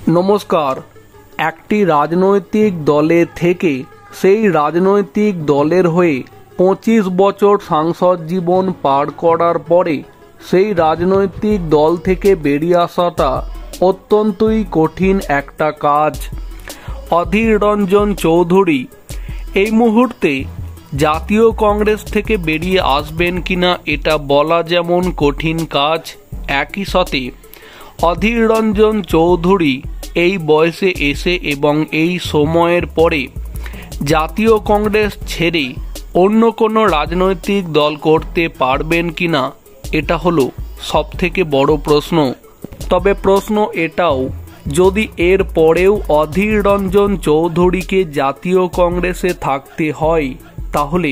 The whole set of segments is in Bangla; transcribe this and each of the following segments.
नमस्कार। একটি রাজনৈতিক দলে থেকে সেই রাজনৈতিক দলের হয়ে 25 বছর সাংসদ জীবন পার করার পরে সেই রাজনৈতিক দল থেকে বেরিয়ে আসাটা অত্যন্তই কঠিন একটা কাজ। অধীর রঞ্জন চৌধুরী এই মুহূর্তে জাতীয় কংগ্রেস থেকে বেরিয়ে আসবেন কিনা এটা বলা যেমন কঠিন কাজ, একই সাথে অধীর রঞ্জন চৌধুরী এই বয়সে এসে এবং এই সময়ের পরে জাতীয় কংগ্রেস ছেড়ে অন্য কোনো রাজনৈতিক দল করতে পারবেন কিনা এটা হলো সবথেকে বড় প্রশ্ন। তবে প্রশ্ন এটাও, যদি এর পরেও অধীর রঞ্জন চৌধুরীকে জাতীয় কংগ্রেসে থাকতে হয় তাহলে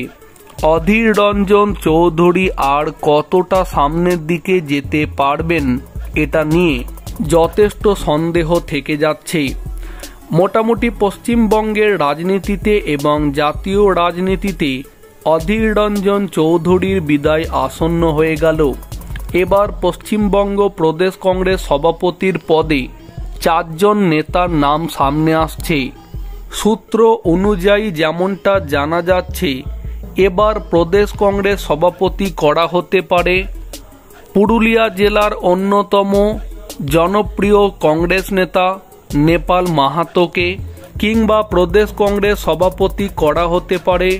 অধীর রঞ্জন চৌধুরী আর কতটা সামনের দিকে যেতে পারবেন এটা নিয়ে যথেষ্ট সন্দেহ থেকে যাচ্ছে। মোটামুটি পশ্চিমবঙ্গের রাজনীতিতে এবং জাতীয় রাজনীতিতে অধীর রঞ্জন চৌধুরীর বিদায় আসন্ন হয়ে গেল। এবার পশ্চিমবঙ্গ প্রদেশ কংগ্রেস সভাপতির পদে 4 জন নেতার নাম সামনে আসছে। সূত্র অনুযায়ী যেমনটা জানা যাচ্ছে, এবার প্রদেশ কংগ্রেস সভাপতি করা হতে পারে পুরুলিয়া জেলার অন্যতম জনপ্রিয় কংগ্রেস নেতা নেপাল মাহাতোকে, কিংবা প্রদেশ কংগ্রেস সভাপতি করা হতে পারে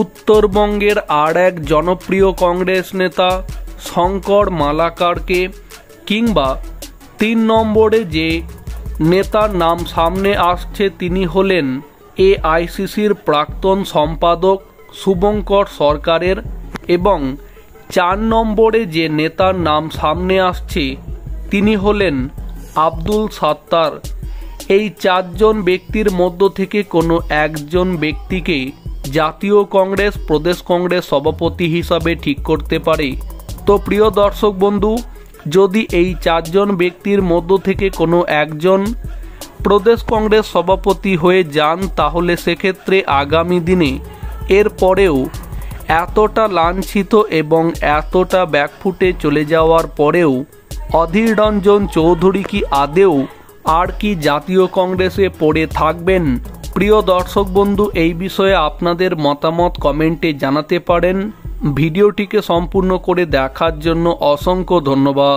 উত্তরবঙ্গের আর এক জনপ্রিয় কংগ্রেস নেতা শঙ্কর মালাকারকে, কিংবা 3 নম্বরে যে নেতার নাম সামনে আসছে তিনি হলেন এআইসিসির প্রাক্তন সম্পাদক শুভঙ্কর সরকারের, এবং 4 নম্বরে যে নেতার নাম সামনে আসছে তিনি হলেন আব্দুল সাত্তার। এই 4 জন ব্যক্তির মধ্য থেকে কোনো একজন ব্যক্তিকে জাতীয় কংগ্রেস প্রদেশ কংগ্রেস সভাপতি হিসাবে ঠিক করতে পারে। তো প্রিয় দর্শক বন্ধু, যদি এই 4 জন ব্যক্তির মধ্য থেকে কোনো একজন প্রদেশ কংগ্রেস সভাপতি হয়ে যান তাহলে সেক্ষেত্রে আগামী দিনে এর পরেও এতটা লাঞ্ছিত এবং এতটা ব্যাকফুটে চলে যাওয়ার পরেও অধীর রঞ্জন চৌধুরী কি আদেও আর কি জাতীয় কংগ্রেসে পড়ে থাকবেন? প্রিয় দর্শক বন্ধু, এই বিষয়ে আপনাদের মতামত কমেন্টে জানাতে পারেন। ভিডিওটিকে সম্পূর্ণ করে দেখার জন্য অসংখ্য ধন্যবাদ।